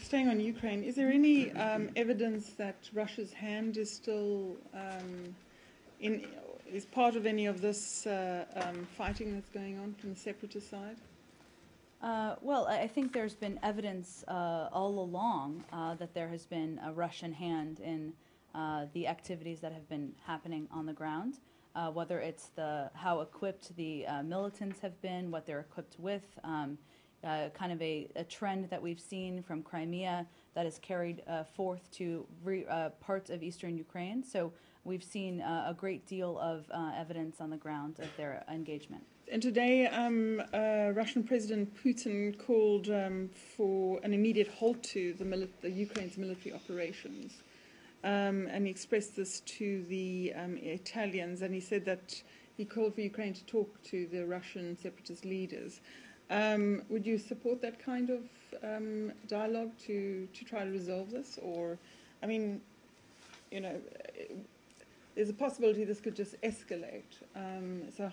Staying on Ukraine, is there any evidence that Russia's hand is still is part of any of this fighting that's going on from the separatist side? Well, I think there's been evidence all along that there has been a Russian hand in the activities that have been happening on the ground, whether it's how equipped the militants have been, what they're equipped with, kind of a trend that we've seen from Crimea that is carried forth to parts of eastern Ukraine. So we've seen a great deal of evidence on the ground of their engagement. And today, Russian President Putin called for an immediate halt to the Ukraine's military operations. And he expressed this to the Italians, and he said that he called for Ukraine to talk to the Russian separatist leaders. Would you support that kind of dialogue to try to resolve this? Or, I mean, you know, there's a possibility this could just escalate. So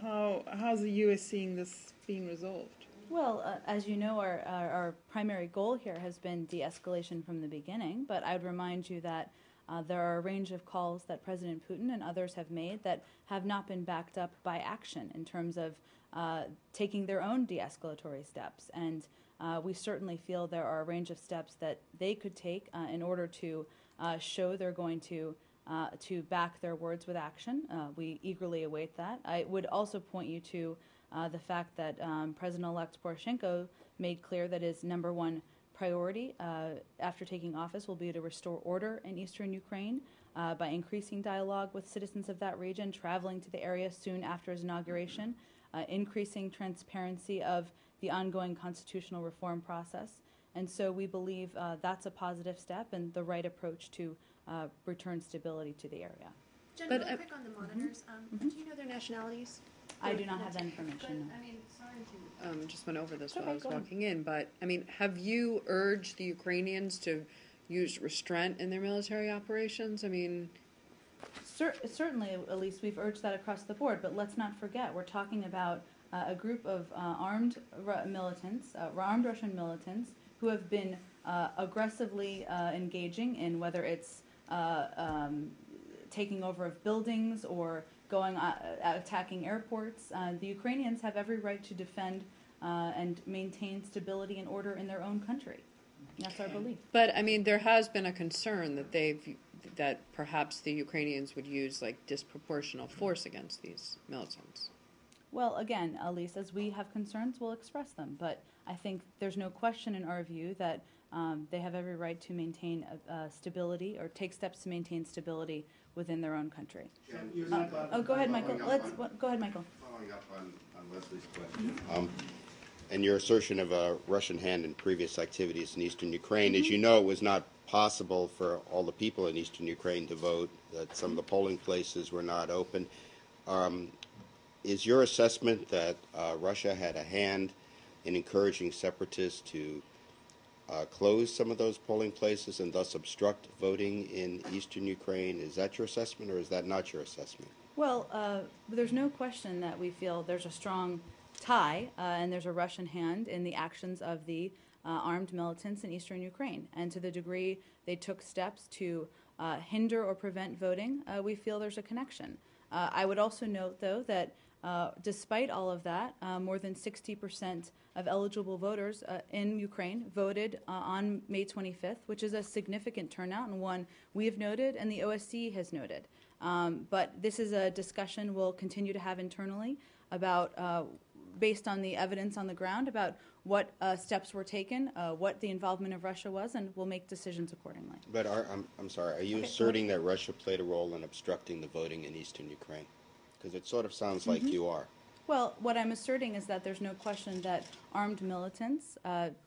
how's the U.S. seeing this being resolved? Well, as you know, our primary goal here has been de-escalation from the beginning, but I would remind you that there are a range of calls that President Putin and others have made that have not been backed up by action in terms of taking their own de-escalatory steps. And we certainly feel there are a range of steps that they could take in order to show they're going to back their words with action. We eagerly await that. I would also point you to the fact that President-elect Poroshenko made clear that his number one priority after taking office will be to restore order in eastern Ukraine by increasing dialogue with citizens of that region, traveling to the area soon after his inauguration, increasing transparency of the ongoing constitutional reform process. And so we believe that's a positive step and the right approach to return stability to the area. Jen, really quick on the monitors. Do you know their nationalities? I do not have that information. But, I mean, sorry to just went over this while I was walking in, but I mean, have you urged the Ukrainians to use restraint in their military operations? I mean, certainly, at least we've urged that across the board. But let's not forget, we're talking about a group of armed militants, armed Russian militants, who have been aggressively engaging in whether it's taking over of buildings or going attacking airports. The Ukrainians have every right to defend and maintain stability and order in their own country. That's our belief. But I mean, there has been a concern that that perhaps the Ukrainians would use like disproportional force against these militants. Well, again, Elise, as we have concerns, we'll express them. But I think there's no question in our view that they have every right to maintain stability or take steps to maintain stability within their own country. Go ahead, Michael. Go ahead, Michael. Following up on Leslie's question, and your assertion of a Russian hand in previous activities in eastern Ukraine, as you know, it was not possible for all the people in eastern Ukraine to vote, that some of the polling places were not open. Is your assessment that Russia had a hand in encouraging separatists to close some of those polling places and thus obstruct voting in eastern Ukraine? Is that your assessment, or is that not your assessment? Well, there's no question that we feel there's a strong tie and there's a Russian hand in the actions of the armed militants in eastern Ukraine. And to the degree they took steps to hinder or prevent voting, we feel there's a connection. I would also note, though, that despite all of that, more than 60% of eligible voters in Ukraine voted on May 25th, which is a significant turnout and one we have noted and the OSCE has noted. But this is a discussion we'll continue to have internally about, based on the evidence on the ground, about what steps were taken, what the involvement of Russia was, and we'll make decisions accordingly. But I'm sorry, are you asserting that Russia played a role in obstructing the voting in eastern Ukraine? Because it sort of sounds like you are. Well, what I'm asserting is that there's no question that armed militants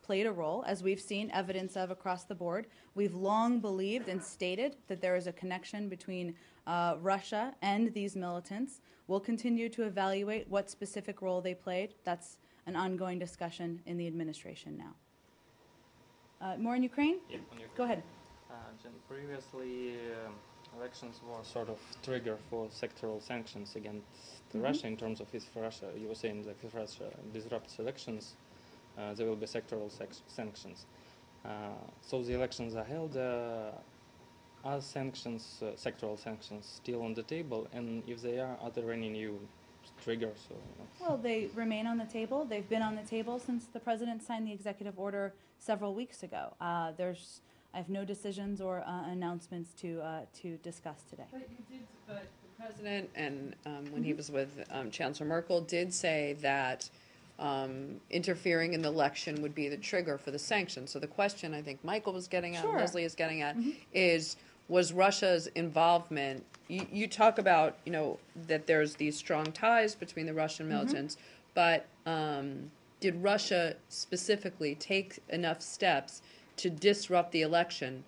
played a role, as we've seen evidence of across the board. We've long believed and stated that there is a connection between Russia and these militants. We'll continue to evaluate what specific role they played. That's an ongoing discussion in the administration now. More in Ukraine? Yeah, on Ukraine. Go ahead. Jen, previously, elections were sort of trigger for sectoral sanctions against Russia in terms of if Russia, you were saying that if Russia disrupts elections, there will be sectoral sanctions. So the elections are held. Are sanctions, sectoral sanctions, still on the table? And if they are there any new triggers? Or, Well, they remain on the table. They've been on the table since the president signed the executive order several weeks ago. I have no decisions or announcements to discuss today. But the president, and when he was with Chancellor Merkel, did say that interfering in the election would be the trigger for the sanctions. So the question I think Michael was getting at, Sure. Leslie is getting at, was Russia's involvement. You talk about, that there's these strong ties between the Russian militants, but did Russia specifically take enough steps to disrupt the election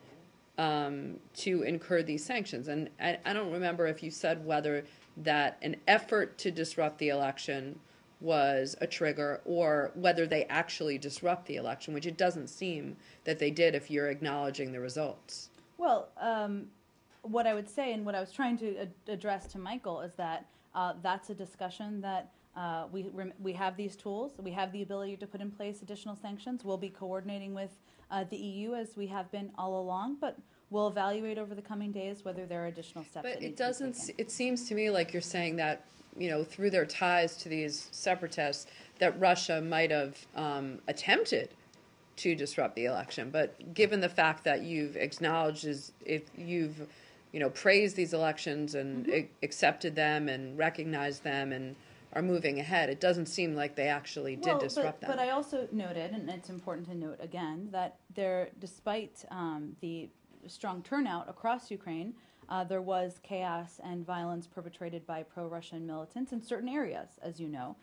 to incur these sanctions? And I don't remember if you said whether that an effort to disrupt the election was a trigger or whether they actually disrupt the election, which it doesn't seem that they did if you're acknowledging the results. Well, what I would say and what I was trying to address to Michael is that that's a discussion that we have these tools. We have the ability to put in place additional sanctions. We'll be coordinating with the EU as we have been all along, but we'll evaluate over the coming days whether there are additional steps. But that need it to be doesn't. taken. It seems to me like you're saying that through their ties to these separatists, that Russia might have attempted to disrupt the election. But given the fact that you've acknowledged, if you've praised these elections and accepted them and recognized them and are moving ahead, it doesn't seem like they actually did disrupt them. But I also noted, and it's important to note again, that despite the strong turnout across Ukraine, there was chaos and violence perpetrated by pro-Russian militants in certain areas, as you know.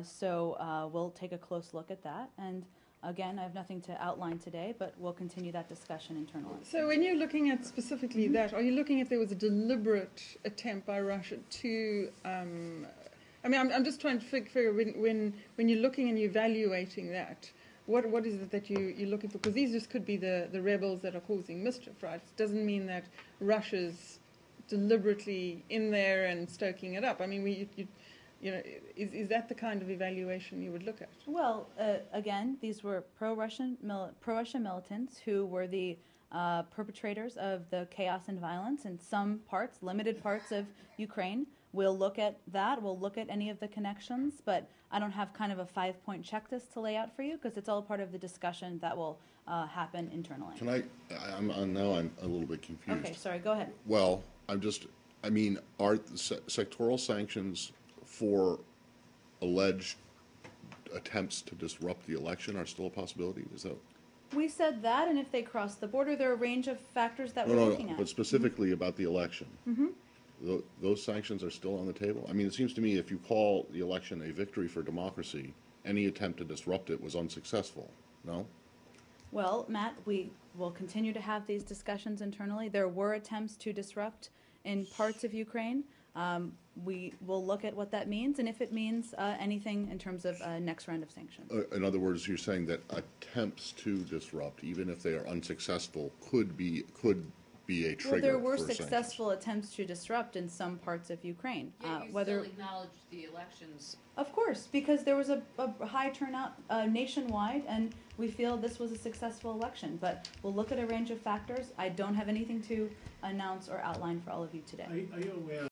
So we'll take a close look at that. And again, I have nothing to outline today, but we'll continue that discussion internally. So when you're looking at specifically that, are you looking at there was a deliberate attempt by Russia to... I'm just trying to figure when you're looking and you're evaluating that, what is it that you're looking for? Because these just could be the rebels that are causing mischief, right? It doesn't mean that Russia's deliberately in there and stoking it up. I mean, is that the kind of evaluation you would look at? Well, again, these were pro-Russian militants who were the perpetrators of the chaos and violence in some parts, limited parts of Ukraine. We'll look at that. We'll look at any of the connections, but I don't have kind of a 5-point checklist to lay out for you because it's all part of the discussion that will happen internally. Can I'm a little bit confused. Okay, sorry, go ahead. Well, are sectoral sanctions for alleged attempts to disrupt the election are still a possibility? Is that? We said that, and if they cross the border, there are a range of factors that we're looking at. But specifically about the election. Those sanctions are still on the table? I mean, it seems to me if you call the election a victory for democracy, any attempt to disrupt it was unsuccessful, no? Well, Matt, we will continue to have these discussions internally. There were attempts to disrupt in parts of Ukraine. We will look at what that means, and if it means anything in terms of next round of sanctions. In other words, you're saying that attempts to disrupt, even if they are unsuccessful, could be a trigger. Well, there were for successful sanctions. attempts to disrupt in some parts of Ukraine. Still acknowledge the elections. Of course, because there was a high turnout nationwide, and we feel this was a successful election. But we'll look at a range of factors. I don't have anything to announce or outline for all of you today. Are you aware